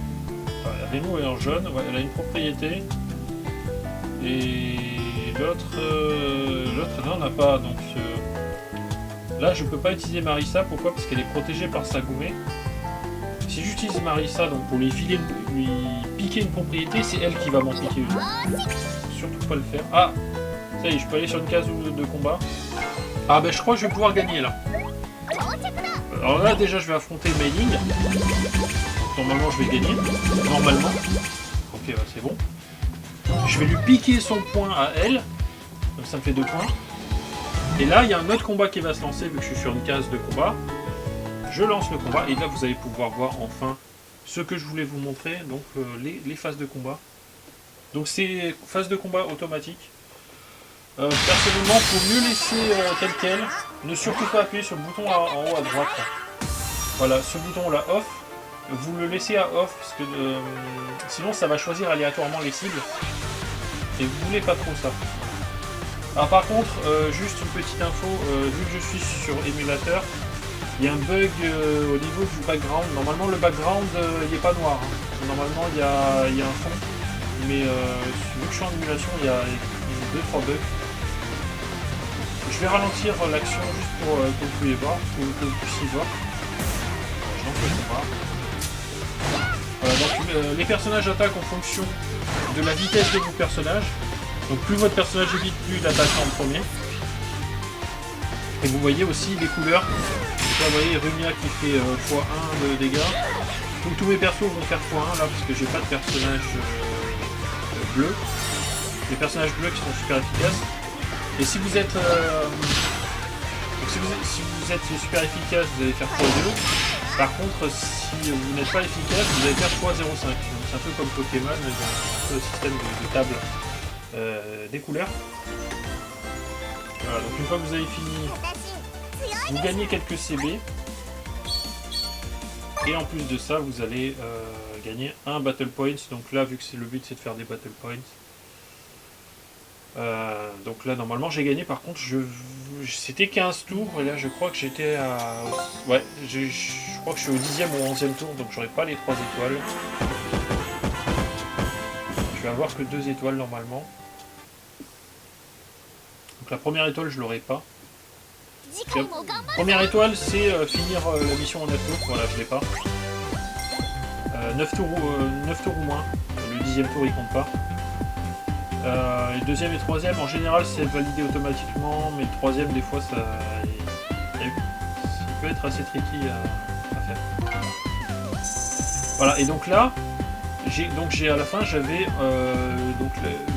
Enfin, Reimu est en jaune, ouais, elle a une propriété. Et l'autre n'en a pas. Donc là, je peux pas utiliser Marisa. Pourquoi? Parce qu'elle est protégée par Sagoumé. Si j'utilise Marisa donc pour lui piquer une propriété, c'est elle qui va m'en piquer une. Surtout pas le faire. Ah, ça y est, je peux aller sur une case de combat. Ah ben je crois que je vais pouvoir gagner là. Alors là déjà je vais affronter Mei Ling. Normalement je vais gagner. Normalement. Ok, bah, c'est bon. Je vais lui piquer son point à elle. Donc ça me fait 2 points. Et là il y a un autre combat qui va se lancer vu que je suis sur une case de combat. Je lance le combat et là vous allez pouvoir voir enfin ce que je voulais vous montrer. Donc les phases de combat. Donc c'est phase de combat automatique. Personnellement, il faut mieux laisser tel quel. Ne surtout pas appuyer sur le bouton en haut à droite. Voilà, ce bouton là off. Vous le laissez à off parce que sinon ça va choisir aléatoirement les cibles. Et vous voulez pas trop ça. Alors par contre, juste une petite info, vu que je suis sur émulateur, il y a un bug au niveau du background. Normalement le background il n'est pas noir. Hein. Normalement il y a un fond. Mais vu que je suis en émulation, il y a 2-3 bugs. Je vais ralentir l'action juste pour que vous puissiez voir. Je lance le combat. Voilà, donc les personnages attaquent en fonction de la vitesse de vos personnages. Donc plus votre personnage est vite, plus il attaque en premier. Et vous voyez aussi les couleurs. Donc là vous voyez Rumia qui fait x1 de dégâts. Donc tous mes persos vont faire x1 là parce que j'ai pas de personnage bleu. Les personnages bleus qui sont super efficaces. Et si vous êtes si vous êtes super efficace, vous allez faire x2. Par contre, si vous n'êtes pas efficace, vous allez faire x05. C'est un peu comme Pokémon, ils ont un peu le système de table des couleurs. Voilà, donc une fois que vous avez fini, vous gagnez quelques CB. Et en plus de ça, vous allez gagner un Battle Points. Donc là, vu que le but c'est de faire des Battle Points. Donc là, normalement, j'ai gagné. Par contre, c'était 15 tours. Et là, je crois que j'étais à... Ouais, je crois que je suis au 10e ou 11e tour. Donc j'aurai pas les 3 étoiles. Je vais avoir que 2 étoiles normalement. Donc la première étoile, je l'aurai pas. La première étoile, c'est finir la mission en 9 tours. Voilà, je l'ai pas. 9 tours ou moins. Le 10e tour, il compte pas. Le deuxième et troisième, en général, c'est validé automatiquement. Mais le troisième, des fois, il peut être assez tricky à faire. Voilà, et donc là, à la fin, j'avais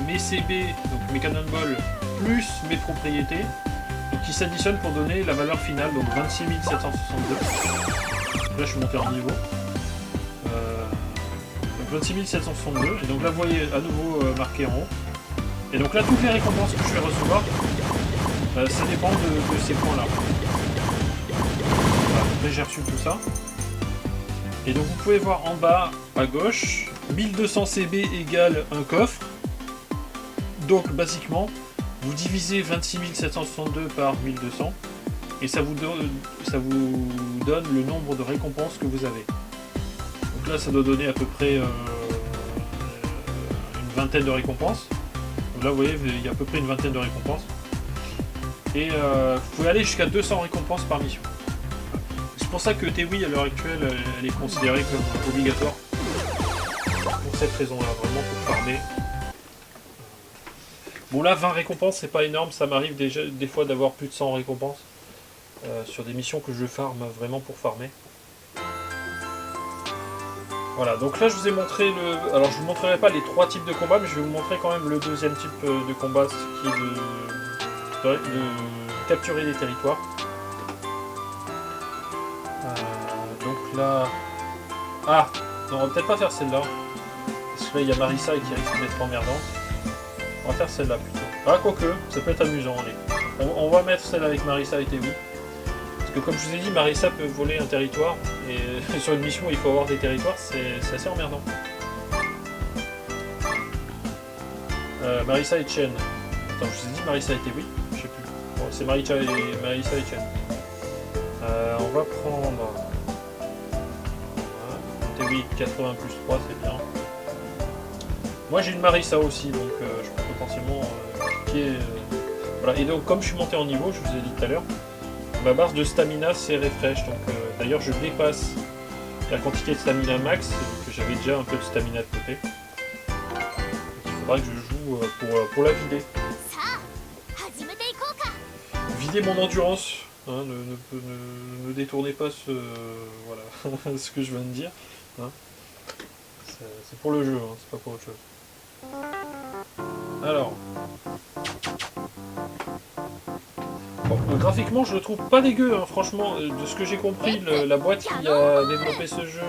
mes CB, donc mes Cannonball, plus mes propriétés. Donc qui s'additionnent pour donner la valeur finale, donc 26 762. Donc là je suis monté en niveau. Donc 26 762, et donc là vous voyez à nouveau marqué en haut. Et donc là toutes les récompenses que je vais recevoir, ça dépend de ces points là. Voilà, donc là j'ai reçu tout ça. Et donc vous pouvez voir en bas à gauche, 1200 CB égale un coffre. Donc basiquement, vous divisez 26 762 par 1200 et ça vous donne le nombre de récompenses que vous avez. Donc là, ça doit donner à peu près une vingtaine de récompenses. Donc là, vous voyez, il y a à peu près une vingtaine de récompenses. Et vous pouvez aller jusqu'à 200 récompenses par mission. C'est pour ça que TeWi, à l'heure actuelle, elle est considérée comme obligatoire. Pour cette raison-là, vraiment pour farmer. Bon là 20 récompenses c'est pas énorme, ça m'arrive déjà des fois d'avoir plus de 100 récompenses sur des missions que je farme vraiment pour farmer. Voilà, donc là je vous ai montré le... Alors je vous montrerai pas les 3 types de combats, mais je vais vous montrer quand même le deuxième type de combat, qui est de capturer des territoires. Donc là... Ah, non, on va peut-être pas faire celle-là, parce que là il y a Marissa qui risque d'être emmerdante. On va faire celle-là plutôt. Ah, quoique, ça peut être amusant, allez. On va mettre celle avec Marissa et TeWi. Parce que comme je vous ai dit, Marissa peut voler un territoire. Et sur une mission où il faut avoir des territoires, c'est assez emmerdant. Marissa et Chen. Attends, je vous ai dit Marissa et TeWi? Je sais plus. Bon, c'est Marissa et Chen. On va prendre... TeWi 80 plus 3, c'est bien. Moi j'ai une Marissa aussi, donc je peux potentiellement cliquer. Voilà, et donc comme je suis monté en niveau, je vous ai dit tout à l'heure, ma barre de stamina c'est refresh. Donc d'ailleurs je dépasse la quantité de stamina max, donc j'avais déjà un peu de stamina de côté. Donc, il faudra que je joue pour la vider. Vider mon endurance, hein, ne détournez pas voilà, ce que je viens de dire. Hein. C'est pour le jeu, hein, c'est pas pour autre chose. Alors, bon, graphiquement je le trouve pas dégueu, hein, franchement, de ce que j'ai compris, la boîte qui a développé ce jeu,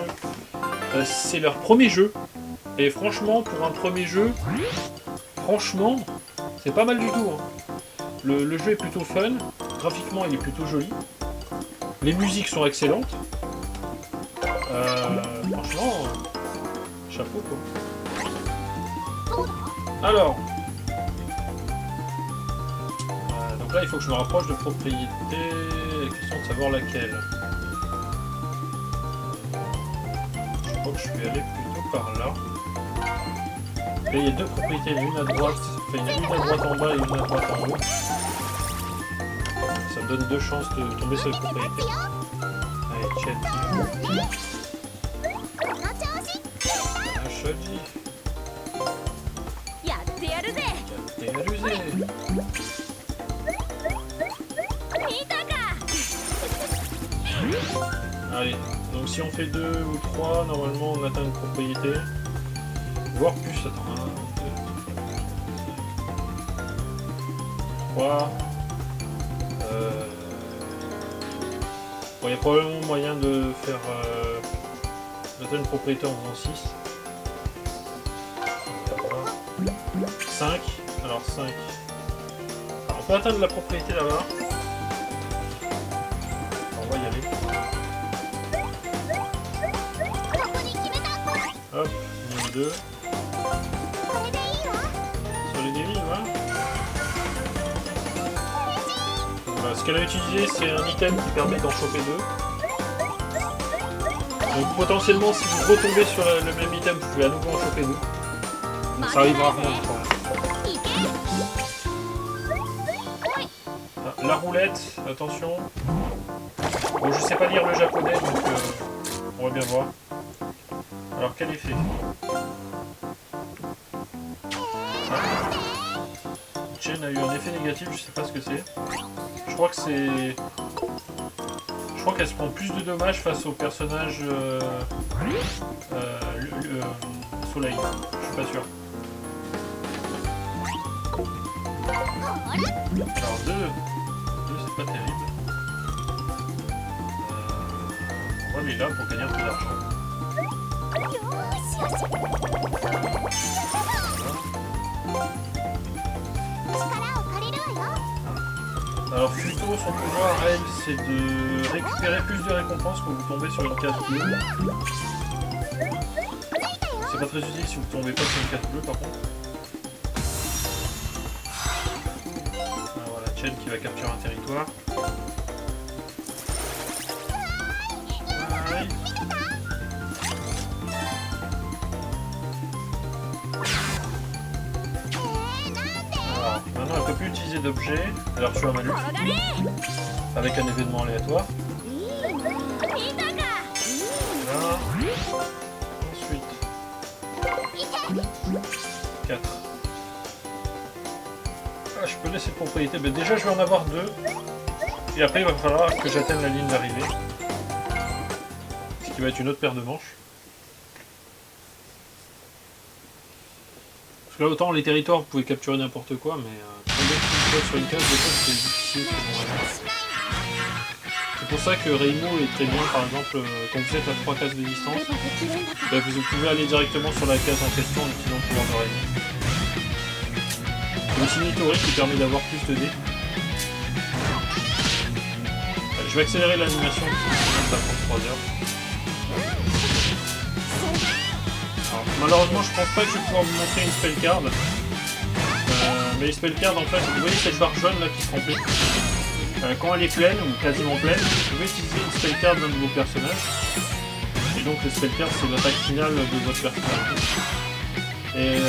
c'est leur premier jeu, et franchement, pour un premier jeu, franchement, c'est pas mal du tout. Hein. Le jeu est plutôt fun, graphiquement il est plutôt joli, les musiques sont excellentes, franchement, chapeau quoi. Alors, donc là il faut que je me rapproche de propriété, question de savoir laquelle. Je crois que je vais aller plutôt par là. Là il y a 2 propriétés, une à droite, enfin une à droite en bas et une à droite en haut. Ça me donne 2 chances de tomber sur les propriétés. Allez, chat. Et à l'user. Allez, donc si on fait 2 ou 3, normalement on atteint une propriété. Voire plus, attends, 1, 2, 3. Bon, il y a probablement moyen de faire d'atteindre une propriété en faisant 6. 5. Alors 5. Alors, on peut atteindre la propriété là-bas. On va y aller. Hop, niveau 2. Sur les dévis, voilà. Voilà, ce qu'elle a utilisé, c'est un item qui permet d'en choper 2. Donc potentiellement, si vous retombez sur le même item, vous pouvez à nouveau en choper 2. Donc ça arrive rarement, je pense. Ah, la roulette, attention. Bon, je sais pas lire le japonais, donc on va bien voir. Alors, quel effet? Chen a eu un effet négatif, je sais pas ce que c'est. Je crois que c'est... Je crois qu'elle se prend plus de dommages face au personnage Soleil. Je suis pas sûr. Alors 2, c'est pas terrible. On va aller là pour gagner un peu d'argent. Alors Futo, son pouvoir, elle, c'est de récupérer plus de récompenses quand vous tombez sur une case bleue. C'est pas très utile si vous tombez pas sur une case bleue par contre. Alors, voilà, Chen qui va capturer un territoire. Aïe. Alors, maintenant elle peut plus utiliser d'objets. Elle a reçu un malus avec un événement aléatoire. Voilà. Ensuite 4. Ah, je peux laisser propriété. Ben, déjà je vais en avoir 2. Et après il va falloir que j'atteigne la ligne d'arrivée. Ce qui va être une autre paire de manches. Parce que là autant les territoires vous pouvez capturer n'importe quoi, mais tomber une fois sur une case, des fois c'est difficile. C'est pour ça que Reimo est très bien, par exemple, quand vous êtes à 3 cases de distance, bah, vous pouvez aller directement sur la case en question en utilisant le pouvoir de Reimo. Il y a aussi Nitori qui permet d'avoir plus de dés. Allez, je vais accélérer l'animation parce que sinon ça prend 3 heures. Alors, malheureusement, je pense pas que je vais pouvoir vous montrer une spell card. Mais les spell cards, en fait, vous voyez cette barre jaune là qui se remplit. Quand elle est pleine, ou quasiment pleine, vous pouvez utiliser une spell card d'un de vos personnages. Et donc le spell card, c'est l'attaque finale de votre personnage. Et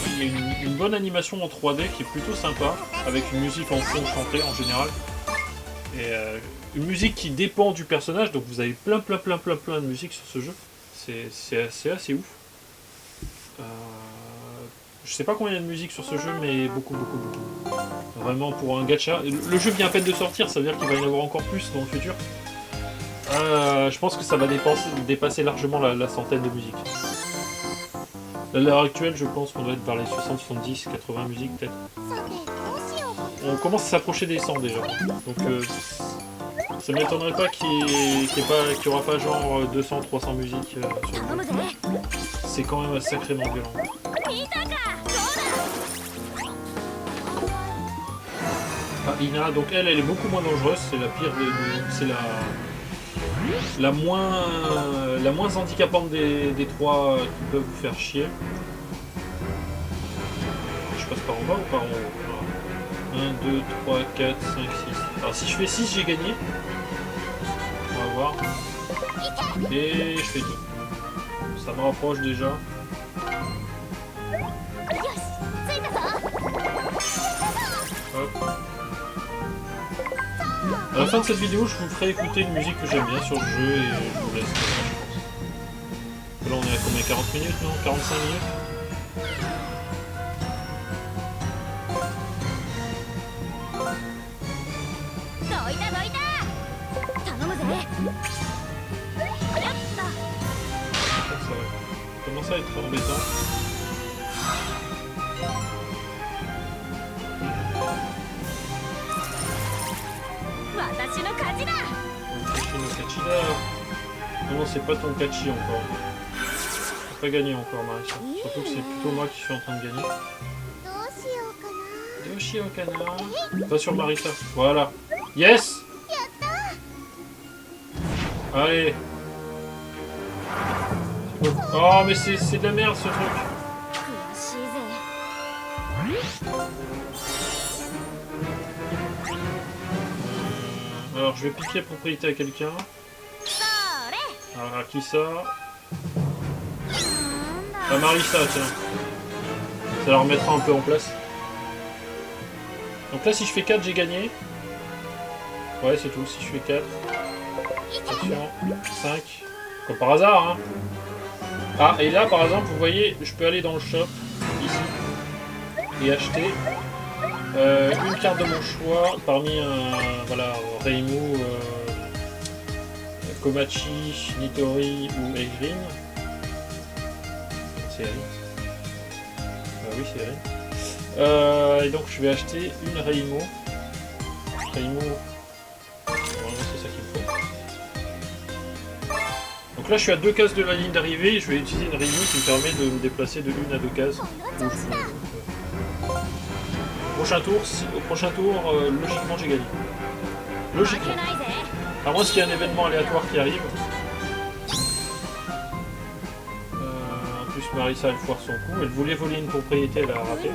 il y a une bonne animation en 3D qui est plutôt sympa, avec une musique en fond chantée en général. Et une musique qui dépend du personnage, donc vous avez plein de musique sur ce jeu. C'est assez ouf. Je sais pas combien il y a de musique sur ce jeu, mais beaucoup. Vraiment pour un gacha. Le jeu vient à peine de sortir, ça veut dire qu'il va y en avoir encore plus dans le futur. Je pense que ça va dépasser largement la centaine de musiques. À l'heure actuelle, je pense qu'on doit être vers les 60, 70, 80 musiques peut-être. On commence à s'approcher des 100 déjà. Donc ça m'étonnerait pas qu'il n'y aura pas genre 200, 300 musiques sur le jeu. C'est quand même sacrément violent. Ah, Ina, donc elle est beaucoup moins dangereuse, c'est la pire c'est la moins handicapante des trois qui peuvent vous faire chier. Je passe par en bas ou par en haut? 1, 2, 3, 4, 5, 6. Alors si je fais 6, j'ai gagné. On va voir. Et je fais 2. Ça me rapproche déjà. Hop. À la fin de cette vidéo, je vous ferai écouter une musique que j'aime bien sur le jeu et je vous laisse, je pense. Là, on est à combien? 40 minutes, non? 45 minutes? à être embêtant. Non, c'est pas ton Kachi encore. T'as pas gagné encore, Marissa. Surtout que c'est plutôt moi qui suis en train de gagner. Yoshi au canard. Pas sur Marissa. Voilà. Yes! Allez. Oh, mais c'est de la merde ce truc. Alors, je vais piquer la propriété à quelqu'un. Alors, à qui ça? À Marissa, tiens. Ça la remettra un peu en place. Donc là, si je fais 4, j'ai gagné. Ouais, c'est tout. Si je fais 4. Attention. 5. Comme par hasard, hein. Ah, et là, par exemple, vous voyez, je peux aller dans le shop, ici, et acheter une carte de mon choix parmi voilà, Reimu, Komachi, Nitori ou Egrin. C'est elle. Oui, c'est elle. Et donc je vais acheter une Reimu. Reimu. Normalement c'est ça qu'il me faut. Donc là je suis à 2 cases de la ligne d'arrivée. Je vais utiliser une Reimu qui me permet de me déplacer de 1 à 2 cases. Au prochain tour, logiquement j'ai gagné. Logiquement. À moins qu'il y ait un événement aléatoire qui arrive. En plus Marissa elle foire son coup. Elle voulait voler une propriété, elle a raté.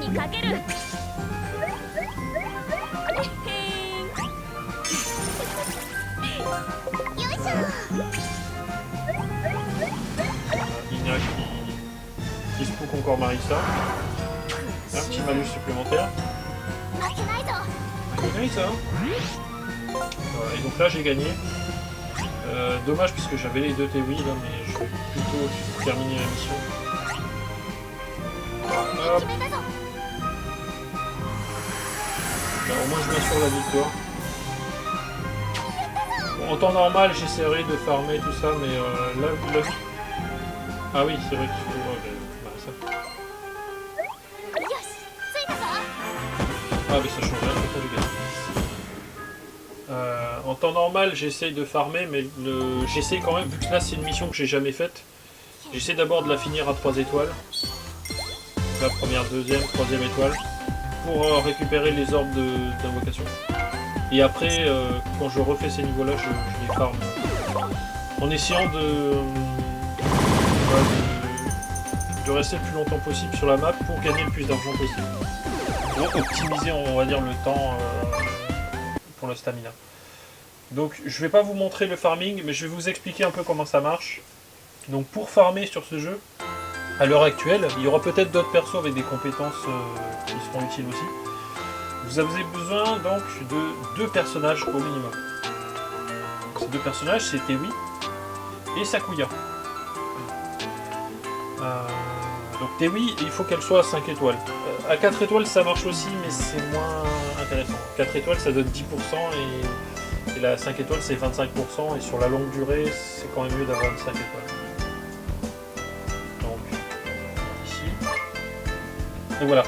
Ina qui se pouque encore Marissa. Un petit malus supplémentaire. Marissa. Voilà, et donc là j'ai gagné. Dommage puisque j'avais les 2 Tewi là, mais je vais plutôt terminer la mission. Hop. Là, au moins je m'assure la victoire. Bon, en temps normal j'essaierai de farmer tout ça, mais là... Ah oui, c'est vrai qu'il faut... ça. Ah mais ça change rien, c'est pas du gagner. En temps normal, j'essaye de farmer, mais j'essaye quand même, vu que là c'est une mission que j'ai jamais faite, j'essaie d'abord de la finir à 3 étoiles. La première, deuxième, troisième étoile, pour récupérer les orbes d'invocation. Et après, quand je refais ces niveaux-là, je les farme. En essayant de rester le plus longtemps possible sur la map pour gagner le plus d'argent possible. Pour optimiser, on va dire, le temps pour le stamina. Donc je vais pas vous montrer le farming, mais je vais vous expliquer un peu comment ça marche. Donc pour farmer sur ce jeu, à l'heure actuelle, il y aura peut-être d'autres persos avec des compétences qui seront utiles aussi. Vous avez besoin donc de 2 personnages au minimum. Ces 2 personnages, c'est Tewi et Sakuya. Donc Tewi, il faut qu'elle soit à 5 étoiles. À 4 étoiles, ça marche aussi, mais c'est moins intéressant. 4 étoiles, ça donne 10% et la 5 étoiles, c'est 25%. Et sur la longue durée, c'est quand même mieux d'avoir une 5 étoiles. Donc, ici. Donc voilà.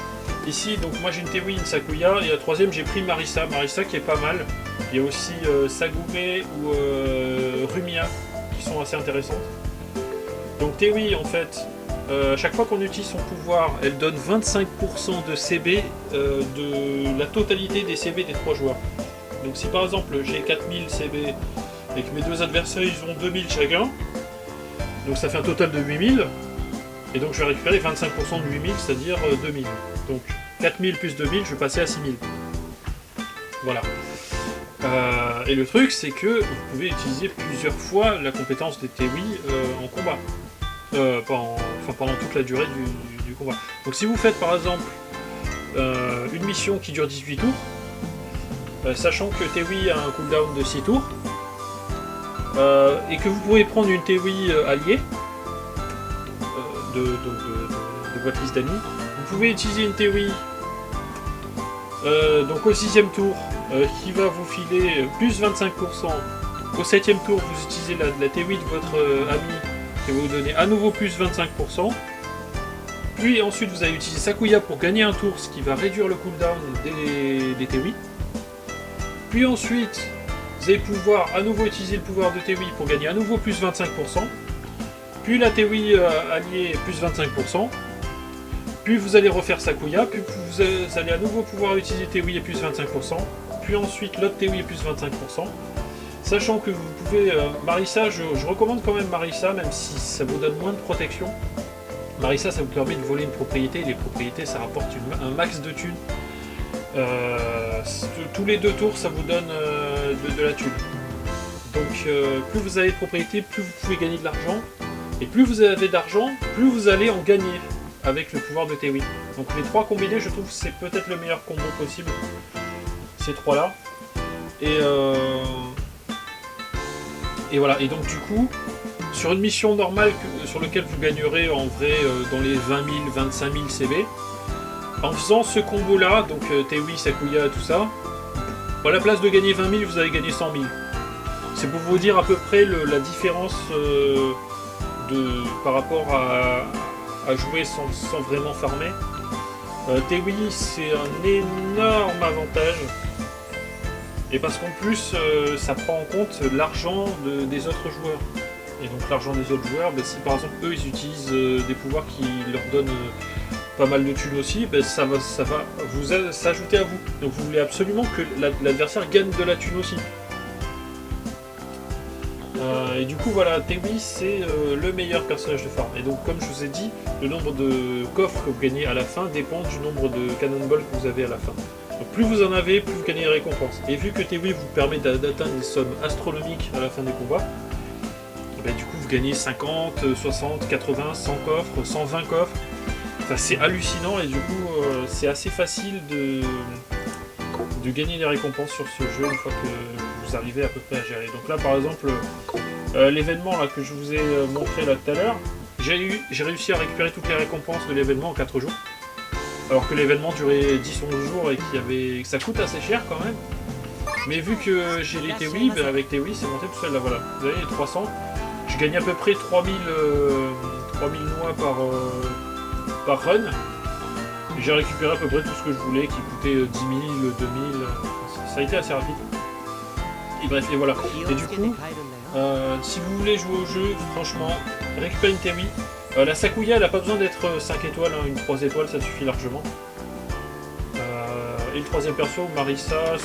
Ici, donc moi j'ai une Tewi, une Sakuya, et la troisième, j'ai pris Marissa. Marissa qui est pas mal. Il y a aussi Sagume ou Rumia qui sont assez intéressantes. Donc Tewi, en fait, à chaque fois qu'on utilise son pouvoir, elle donne 25% de CB de la totalité des CB des 3 joueurs. Donc si par exemple j'ai 4000 CB et que mes 2 adversaires ils ont 2000 chacun, donc ça fait un total de 8000, et donc je vais récupérer 25% de 8000, c'est-à-dire 2000. Donc 4000 plus 2000, je vais passer à 6000. Voilà. Et le truc, c'est que vous pouvez utiliser plusieurs fois la compétence des Tewi en combat. Pendant toute la durée du combat. Donc si vous faites par exemple une mission qui dure 18 tours, sachant que Tewi a un cooldown de 6 tours, et que vous pouvez prendre une Tewi alliée de votre liste d'amis, vous pouvez utiliser une Tewi donc au 6ème tour qui va vous filer plus 25%. Au 7ème tour, vous utilisez la Tewi de votre ami qui va vous donner à nouveau plus 25%. Puis ensuite vous allez utiliser Sakuya pour gagner un tour, ce qui va réduire le cooldown des Tewi. Puis ensuite vous allez pouvoir à nouveau utiliser le pouvoir de Tewi pour gagner à nouveau plus 25%. Puis la Tewi alliée plus 25%. Puis vous allez refaire Sakuya, puis vous allez à nouveau pouvoir utiliser Tewi et plus 25%. Puis ensuite l'autre Tewi et plus 25%. Sachant que vous pouvez... Marissa, je recommande quand même Marissa, même si ça vous donne moins de protection. Marissa, ça vous permet de voler une propriété, et les propriétés, ça rapporte un max de thunes. Tous les 2 tours, ça vous donne de la thune. Donc, plus vous avez de propriétés, plus vous pouvez gagner de l'argent. Et plus vous avez d'argent, plus vous allez en gagner avec le pouvoir de Tewi. Donc les 3 combinés, je trouve que c'est peut-être le meilleur combo possible. Ces 3-là. Et voilà, et donc du coup, sur une mission normale sur laquelle vous gagnerez en vrai dans les 20 000, 25 000 CB, en faisant ce combo-là, donc Tewi, Sakuya, tout ça, à la place de gagner 20 000, vous allez gagner 100 000. C'est pour vous dire à peu près la différence par rapport à jouer sans vraiment farmer. Tewi, c'est un énorme avantage. Et parce qu'en plus, ça prend en compte l'argent des autres joueurs. Et donc l'argent des autres joueurs, si par exemple eux ils utilisent des pouvoirs qui leur donnent pas mal de thunes aussi, ça va vous s'ajouter à vous. Donc vous voulez absolument que l'adversaire gagne de la thune aussi. Et du coup voilà, Tewi c'est le meilleur personnage de farm. Et donc comme je vous ai dit, le nombre de coffres que vous gagnez à la fin dépend du nombre de cannonballs que vous avez à la fin. Donc plus vous en avez, plus vous gagnez des récompenses. Et vu que Tewi vous permet d'atteindre des sommes astronomiques à la fin des combats, du coup vous gagnez 50, 60, 80, 100 coffres, 120 coffres. Enfin, c'est hallucinant et du coup c'est assez facile de gagner des récompenses sur ce jeu une fois que vous arrivez à peu près à gérer. Donc là par exemple, l'événement là que je vous ai montré là tout à l'heure, j'ai réussi à récupérer toutes les récompenses de l'événement en 4 jours. Alors que l'événement durait 10-11 jours et que ça coûte assez cher quand même. Mais vu que j'ai les Tewi, avec Tewi c'est monté tout seul là, voilà. Vous voyez les 300, je gagne à peu près 3000 noix par run. Et j'ai récupéré à peu près tout ce que je voulais qui coûtait 10 000, 2000, ça a été assez rapide. Et bref, et voilà. Et du coup, si vous voulez jouer au jeu, franchement, récupérez une Tewi. La Sakuya, elle n'a pas besoin d'être 5 étoiles, une 3 étoiles, ça suffit largement. Et le troisième perso, Marissa.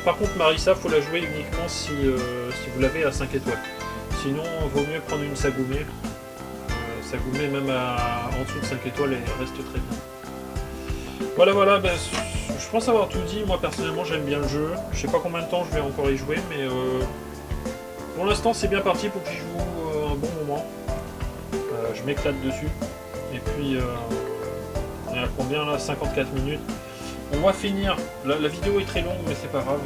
Par contre, Marissa, faut la jouer uniquement si vous l'avez à 5 étoiles. Sinon, vaut mieux prendre une Sagume. Sagume, même en dessous de 5 étoiles, elle reste très bien. Voilà, je pense avoir tout dit. Moi, personnellement, j'aime bien le jeu. Je sais pas combien de temps je vais encore y jouer, mais pour l'instant, c'est bien parti pour que j'y joue un bon moment. Je m'éclate dessus. Et puis, on est à combien là? 54 minutes. On va finir. La vidéo est très longue, mais c'est pas grave.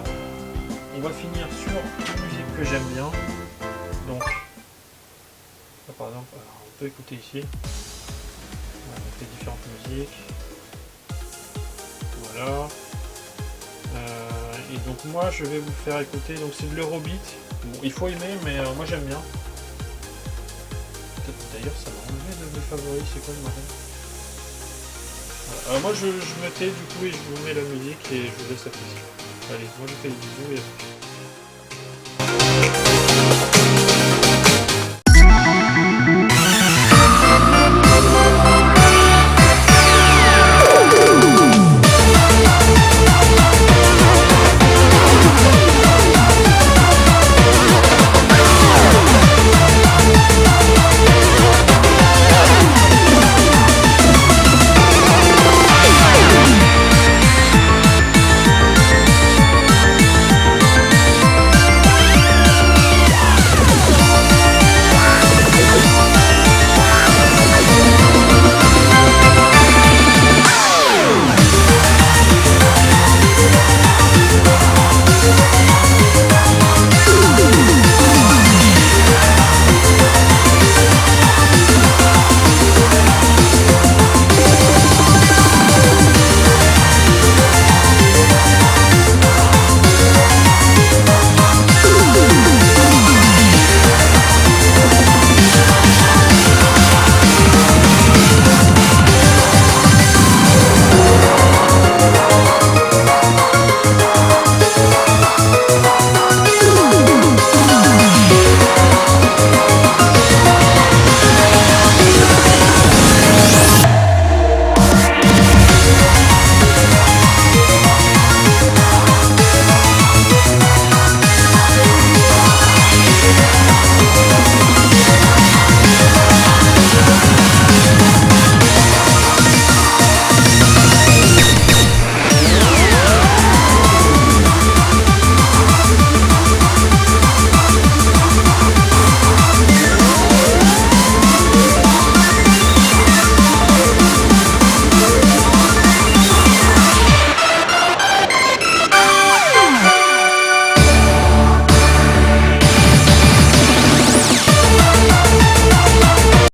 On va finir sur une musique que j'aime bien. Donc, là, par exemple, on peut écouter ici. On va mettre différentes musiques. Voilà. Et donc, moi, je vais vous faire écouter. Donc, c'est de l'Eurobeat. Bon, il faut aimer, mais moi, j'aime bien. D'ailleurs, ça m'a enlevé de mes favoris, c'est quoi le marron? Voilà. Alors moi je me tais du coup et je vous mets la musique et je vous laisse apprécier. Allez, moi je fais des bisous et à plus.